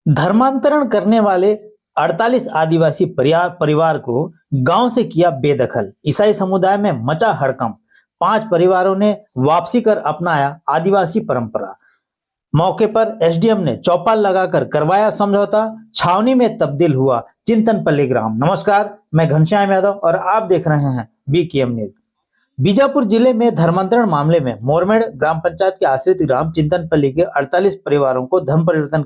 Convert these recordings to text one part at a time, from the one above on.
धर्मांतरण करने वाले 48 आदिवासी परिवार को गांव से किया बेदखल। ईसाई समुदाय में मचा हड़कंप। 5 परिवारों ने वापसी कर अपनाया आदिवासी परंपरा। मौके पर एसडीएम ने चौपाल लगाकर करवाया समझौता। छावनी में तब्दील हुआ चिंतनपल्ली ग्राम। नमस्कार, मैं घनश्याम यादव और आप देख रहे हैं बीकेएम न्यूज। बीजापुर जिले में धर्मांतरण मामले में मोरमेड़ ग्राम पंचायत के आश्रित ग्राम चिंतनपल्ली के 48 परिवारों को धर्म परिवर्तन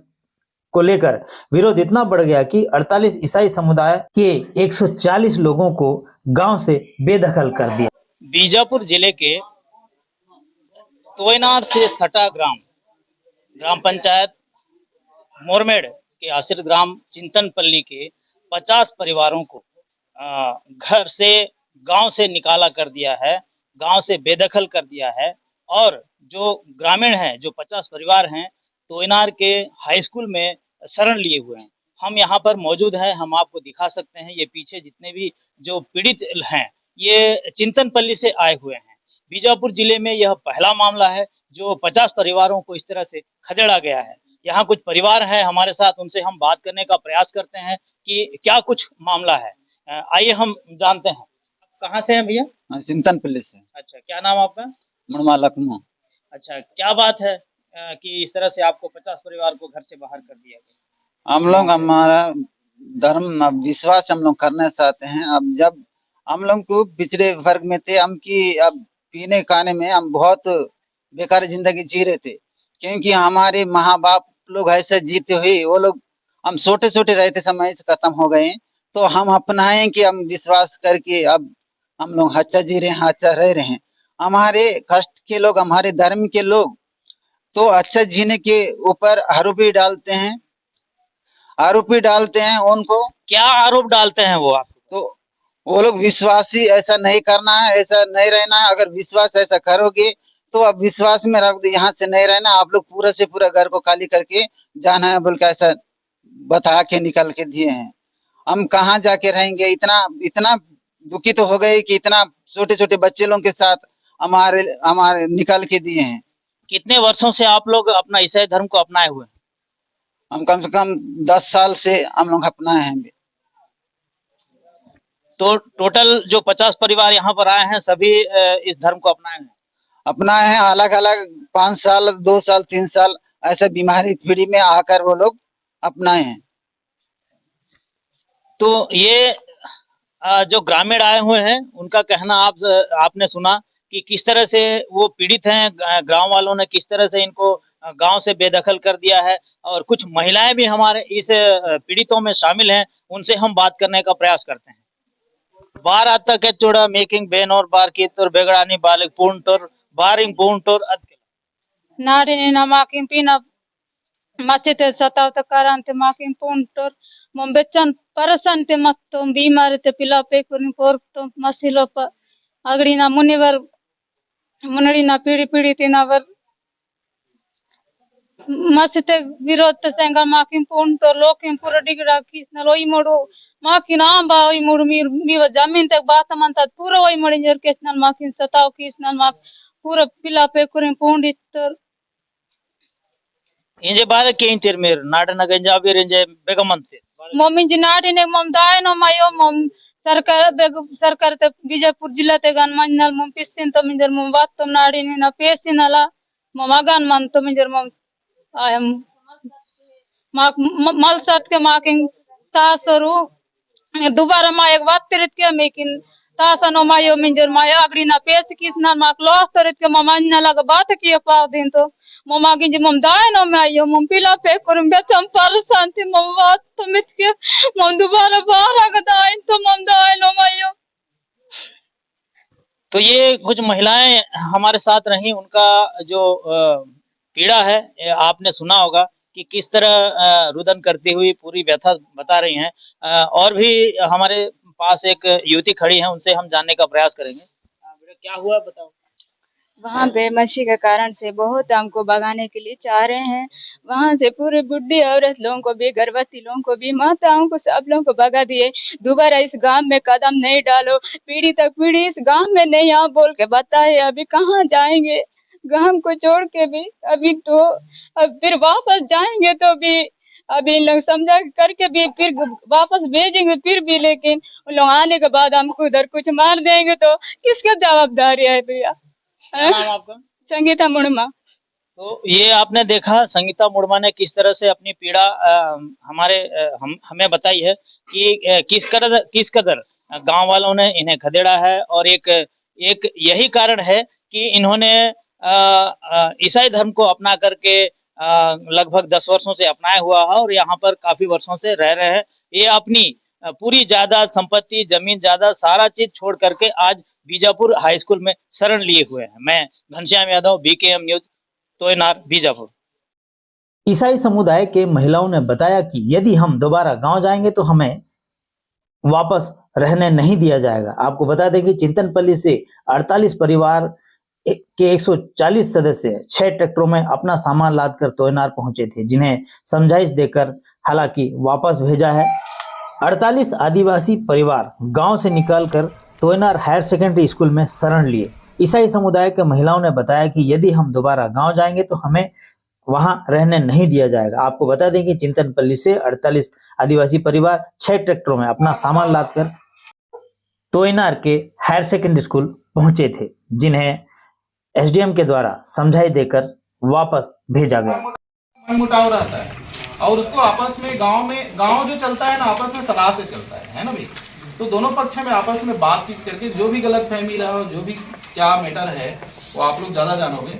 को लेकर विरोध इतना बढ़ गया कि 48 ईसाई समुदाय के 140 लोगों को गांव से बेदखल कर दिया। बीजापुर जिले के तोयनार से सटा ग्राम पंचायत मोरमेड़ के आश्रित ग्राम चिंतनपल्ली के 50 परिवारों को घर से गांव से निकाला कर दिया है, गांव से बेदखल कर दिया है। और जो ग्रामीण हैं, जो 50 परिवार हैं, तोयनार के हाई स्कूल में शरण लिए हुए हैं। हम यहाँ पर मौजूद हैं, हम आपको दिखा सकते हैं। ये पीछे जितने भी जो पीड़ित हैं, ये चिंतनपल्ली से आए हुए हैं। बीजापुर जिले में यह पहला मामला है जो 50 परिवारों को इस तरह से खदेड़ा गया है। यहाँ कुछ परिवार हैं हमारे साथ, उनसे हम बात करने का प्रयास करते हैं कि क्या कुछ मामला है। आइए हम जानते हैं। कहाँ से हैं भैया? चिंतनपल्ली से। अच्छा, क्या नाम आपका? मुड़मा लखनऊ। अच्छा, क्या बात है कि इस तरह से आपको 50 परिवार को घर से बाहर कर दिया गया? हम लोग हमारा धर्म विश्वास हम लोग करना चाहते हैं। अब जब हम लोग को पिछड़े वर्ग में थे, हम की अब पीने खाने में हम बहुत बेकार जिंदगी जी रहे थे, क्योंकि हमारे माँ बाप लोग ऐसे जीते हुए वो लोग हम छोटे छोटे रहते समय से खत्म हो गए। तो हम अपनाए कि हम विश्वास करके अब हम लोग अच्छा जी रहे हैं, अच्छा रह रहे हैं। हमारे कष्ट के लोग, हमारे धर्म के लोग तो अच्छा जीने के ऊपर आरोपी डालते हैं उनको। क्या आरोप डालते हैं वो आपको? तो वो लोग विश्वासी ऐसा नहीं करना है, ऐसा नहीं रहना है। अगर विश्वास ऐसा करोगे तो अब विश्वास में रख दो, यहाँ से नहीं रहना, आप लोग पूरा से पूरा घर को खाली करके जाना है बोल के ऐसा बता के निकल के दिए हैं। हम कहाँ जाके रहेंगे? इतना दुखी तो हो गए कि इतना छोटे छोटे बच्चे लोगों के साथ हमारे निकल के दिए हैं। कितने वर्षों से आप लोग अपना ईसाई धर्म को अपनाए हुए हैं? हम कम से कम 10 साल से हम लोग अपनाए हैं। तो टोटल जो 50 परिवार यहाँ पर आए हैं, सभी इस धर्म को अपनाए हैं? अपनाए हैं, अलग अलग 5 साल, 2 साल, 3 साल ऐसे बीमारी पीढ़ी में आकर वो लोग अपनाए हैं। तो ये जो ग्रामीण आए हुए हैं, उनका कहना आपने सुना कि किस तरह से वो पीड़ित हैं। गांव वालों ने किस तरह से इनको गांव से बेदखल कर दिया है। और कुछ महिलाएं भी हमारे इस पीड़ितों में शामिल हैं, उनसे हम बात करने का प्रयास करते हैं। बार आता के चोड़ा मेकिंग बेन और बार की तोर बेगड़ानी बालिक पूर्ण तोर बारिंग पूर्ण तोर नारी ना माकिन पीना मचते सताव तो करांते माकिन पूर्ण तोर मम बेचन परसन ते मत तो बीमार ते पिला पे कुन कोर तो मसिलो पर अगड़ी ना मुनिवर मुनड़ी ना पीड़ी पीड़ी तिनावर मसते विरोध ते संगा माकिन पूर्ण तो लोकिन पूरा डिगड़ा किसना लोई मोड़ो माकिन आम बाई मोड़ मी जमीन तक बात मनता पूरा वही मड़िंजर किसना माकिन सताव किसना माक पूरा पिला पे कुन पूर्ण तर इंजे बारे के इंतिर मेर नाडना गंजाबी रेंजे बेगमंते मम्मी जी नाडी ने मम दाय नो मायो मम सरकार ते बीजापुर जिला ते गान मनल मम पिसिन तो मिंजर मम बात तो नाडी ने ना पेसी नला मम गान मन तो मिंजर मम आयम मल सट के माकिंग तासरू दोबारा मा एक बात करत के मेकिन तासा नो मायो मिंजर मायो अगड़ी ना पेस किसना माक लो करत के मम न लगा बात किए पा दिन तो मम गिंज मम दाय नो मायो मम पिला पे करम बेचम पर शांति मम बात तो मिट के मम दोबारा बाहर आ दाय तो मम दाय नो मायो। तो ये कुछ महिलाएं हमारे साथ रही, उनका जो पीड़ा है आपने सुना होगा कि किस तरह रुदन करती हुई पूरी व्यथा बता रही हैं। और भी हमारे पास एक युवती खड़ी है, उनसे हम जानने का प्रयास करेंगे। बेटा क्या हुआ बताओ? वहाँ बेमशी के कारण से बहुत हमको भगाने के लिए चाह रहे हैं। वहाँ से पूरे बुढ़ी औरत लोगों को भी, गर्भवती लोगों को भी, माताओं को, सब लोगों को भगा दिए। दोबारा इस गांव में कदम नहीं डालो, पीढ़ी तक पीढ़ी इस गांव में नहीं आओ बोल के बताए। अभी कहाँ जाएंगे गांव को छोड़ के भी? अभी तो अब फिर वापस जाएंगे तो भी अभी इन लोग समझा करके भी फिर वापस भेजेंगे फिर भी, लेकिन उन लोग आने के बाद हमको उधर कुछ मार देंगे तो किसकी जवाबदारी है भैया? क्या नाम आपका? संगीता मुर्मा। तो ये आपने देखा संगीता मुर्मा ने किस तरह से अपनी पीड़ा हमें बताई है कि किस कदर गांव वालों ने इन्हें खदेड़ा है, और एक यही कारण है कि इन्होंने ईसाई धर्म को अपना करके लगभग 10 वर्षों से अपनाया हुआ है और यहाँ पर काफी वर्षों से रह रहे हैं। ये अपनी पूरी जायदाद, संपत्ति, जमीन जायदाद सारा चीज छोड़ करके आज बीजापुर हाई स्कूल में शरण लिए हुए हैं। मैं घनश्याम यादव, BKM न्यूज, तोयनार, बीजापुर। ईसाई समुदाय के महिलाओं ने बताया कि यदि हम दोबारा गांव जाएंगे तो हमें वापस रहने नहीं दिया जाएगा। आपको बता दें कि चिंतनपल्ली से 48 परिवार के 140 सदस्य 6 ट्रैक्टरों में अपना सामान लादकर तोयनार पहुंचे थे, जिन्हें समझाइश देकर हालांकि वापस भेजा है। 48 आदिवासी परिवार गांव से निकलकर तोयनार हायर सेकेंडरी स्कूल में शरण लिए। ईसाई समुदाय के महिलाओं ने बताया कि यदि हम दोबारा गांव जाएंगे तो हमें वहां रहने नहीं दिया जाएगा। आपको बता दें कि चिंतनपल्ली से 48 आदिवासी परिवार 6 ट्रैक्टरों में अपना सामान लादकर तोयनार के हायर सेकेंडरी स्कूल पहुंचे थे, जिन्हें SDM के द्वारा समझाई देकर वापस भेजा गया। मनमुटाव रहता है और उसको आपस में गांव जो चलता है ना, आपस में सलाह से चलता है ना भाई। तो दोनों पक्ष में आपस में बातचीत करके जो भी गलत फहमी रहा हो, जो भी क्या मैटर है वो आप लोग ज़्यादा जानोगे,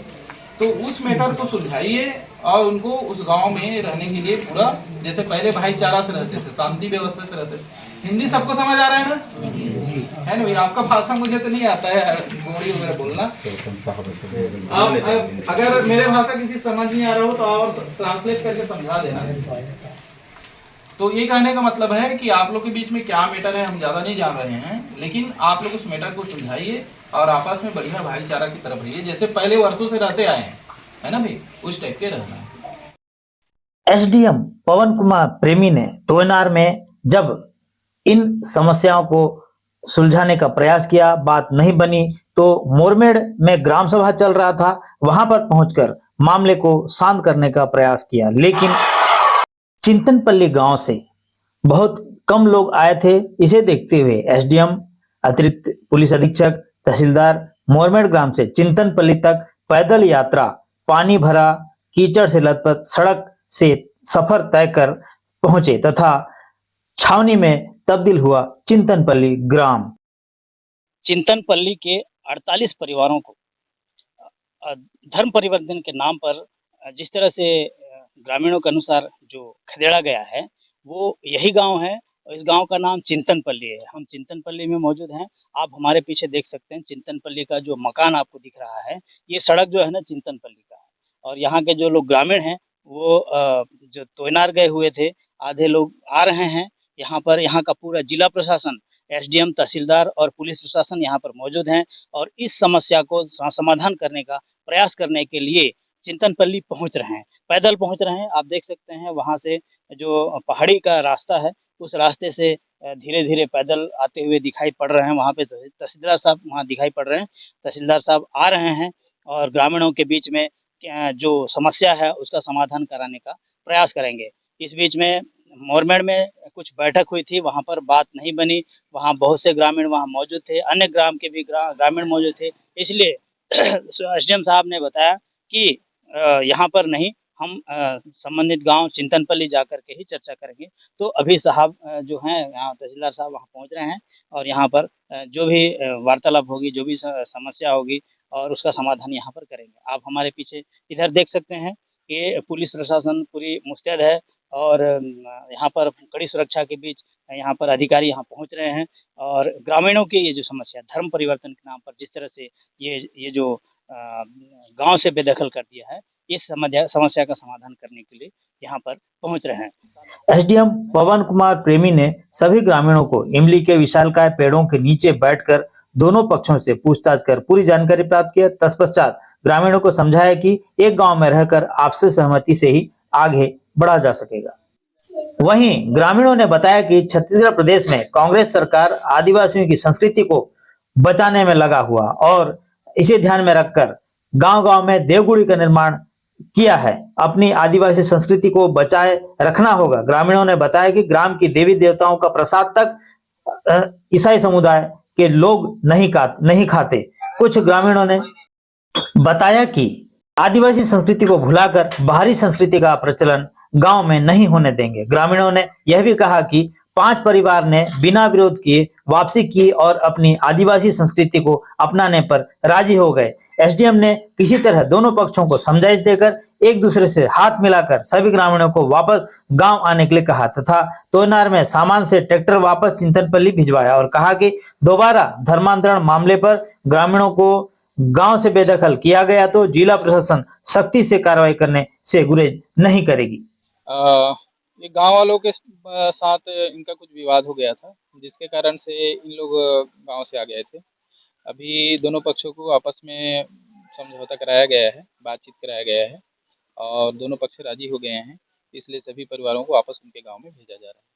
तो उस मैटर को सुलझाइए और उनको उस गांव में रहने के लिए पूरा, जैसे पहले भाईचारा से रहते थे, शांति व्यवस्था से रहते थे। हिंदी सबको समझ आ रहा है ना? है ना भाई? आपका भाषा मुझे तो नहीं आता है बोली वगैरह बोलना। आप अगर मेरे भाषा किसी समझ नहीं आ रहा हो तो और ट्रांसलेट करके समझा देना। तो ये कहने का मतलब है कि आप लोग के बीच में क्या मैटर है हम ज्यादा नहीं जान रहे हैं, लेकिन आप लोग उस मैटर को सुलझाइए और आपस में बढ़िया भाईचारा की तरफ रहिए, जैसे पहले वर्षों से रहते आए हैं, है ना भाई? उस टाइप के रहना है। SDM पवन कुमार प्रेमी ने तोयनार में जब इन समस्याओं को सुलझाने का प्रयास किया, बात नहीं बनी, तो मोरमेड़ में ग्राम सभा चल रहा था, वहां पर पहुंचकर मामले को शांत करने का प्रयास किया, लेकिन चिंतनपल्ली गांव से बहुत कम लोग आए थे। इसे देखते हुए SDM, अतिरिक्त पुलिस अधीक्षक, तहसीलदार मोरमेड़ ग्राम से चिंतनपल्ली तक पैदल यात्रा, पानी भरा कीचड़ से लथपथ सड़क से सफर तय कर पहुंचे तथा छावनी में तब्दील हुआ चिंतनपल्ली ग्राम। चिंतनपल्ली के 48 परिवारों को धर्म परिवर्तन के नाम पर जिस तरह से ग्रामीणों के अनुसार जो खदेड़ा गया है, वो यही गांव है और इस गांव का नाम चिंतनपल्ली है। हम चिंतनपल्ली में मौजूद हैं। आप हमारे पीछे देख सकते हैं चिंतनपल्ली का जो मकान आपको दिख रहा है, ये सड़क जो है ना चिंतनपल्ली का है। और यहाँ के जो लोग ग्रामीण हैं वो जो तोयनार गए हुए थे, आधे लोग आ रहे हैं यहाँ पर। यहाँ का पूरा जिला प्रशासन, SDM, तहसीलदार और पुलिस प्रशासन यहाँ पर मौजूद हैं और इस समस्या को समाधान करने का प्रयास करने के लिए चिंतनपल्ली पहुँच रहे हैं, पैदल पहुँच रहे हैं। आप देख सकते हैं वहाँ से जो पहाड़ी का रास्ता है, उस रास्ते से धीरे धीरे पैदल आते हुए दिखाई पड़ रहे हैं। वहाँ पे तहसीलदार साहब वहाँ दिखाई पड़ रहे हैं, तहसीलदार साहब आ रहे हैं और ग्रामीणों के बीच में जो समस्या है उसका समाधान कराने का प्रयास करेंगे। इस बीच में मोरमेड़ में कुछ बैठक हुई थी, वहाँ पर बात नहीं बनी। वहाँ बहुत से ग्रामीण वहाँ मौजूद थे, अन्य ग्राम के भी ग्रामीण मौजूद थे, इसलिए SDM साहब ने बताया कि यहाँ पर नहीं, हम संबंधित गांव चिंतनपल्ली जाकर के ही चर्चा करेंगे। तो अभी साहब जो हैं यहाँ तहसीलदार साहब वहाँ पहुँच रहे हैं और यहाँ पर जो भी वार्तालाप होगी, जो भी समस्या होगी और उसका समाधान यहाँ पर करेंगे। आप हमारे पीछे इधर देख सकते हैं कि पुलिस प्रशासन पूरी मुस्तैद है और यहाँ पर कड़ी सुरक्षा के बीच यहाँ पर अधिकारी यहाँ पहुँच रहे हैं और ग्रामीणों की ये जो समस्या धर्म परिवर्तन के नाम पर जिस तरह से ये जो गांव से बेदखल कर दिया है, इस समस्या का समाधान करने के लिए यहाँ पर पहुँच रहे हैं। SDM पवन कुमार प्रेमी ने सभी ग्रामीणों को इमली के विशालकाय पेड़ों के नीचे बैठकर दोनों पक्षों से पूछताछ कर पूरी जानकारी प्राप्त किया। तत्पश्चात ग्रामीणों को समझाया कि एक गांव में रहकर आपसी सहमति से ही आगे बढ़ा जा सकेगा। वहीं ग्रामीणों ने बताया कि छत्तीसगढ़ प्रदेश में कांग्रेस सरकार आदिवासियों की संस्कृति को बचाने में लगा हुआ और इसे ध्यान में रखकर गांव-गांव में देवगुड़ी का निर्माण किया है। अपनी आदिवासी संस्कृति को बचाए रखना होगा। ग्रामीणों ने बताया कि ग्राम की देवी देवताओं का प्रसाद तक ईसाई समुदाय के लोग नहीं खाते। कुछ ग्रामीणों ने बताया कि आदिवासी संस्कृति को भुलाकर बाहरी संस्कृति का प्रचलन गांव में नहीं होने देंगे। ग्रामीणों ने यह भी कहा कि 5 परिवार ने बिना विरोध किए वापसी की और अपनी आदिवासी संस्कृति को अपनाने पर राजी हो गए। एसडीएम ने किसी तरह दोनों पक्षों को समझाइश देकर एक दूसरे से हाथ मिलाकर सभी ग्रामीणों को वापस गांव आने के लिए कहा तथा तोयनार में सामान से ट्रैक्टर वापस चिंतनपल्ली भिजवाया और कहा कि दोबारा धर्मांतरण मामले पर ग्रामीणों को गांव से बेदखल किया गया तो जिला प्रशासन सख्ती से कार्रवाई करने से गुरेज नहीं करेगी। ये गांव वालों के साथ इनका कुछ विवाद हो गया था, जिसके कारण से इन लोग गांव से आ गए थे। अभी दोनों पक्षों को आपस में समझौता कराया गया है, बातचीत कराया गया है और दोनों पक्ष राजी हो गए हैं। इसलिए सभी परिवारों को वापस उनके गांव में भेजा जा रहा है।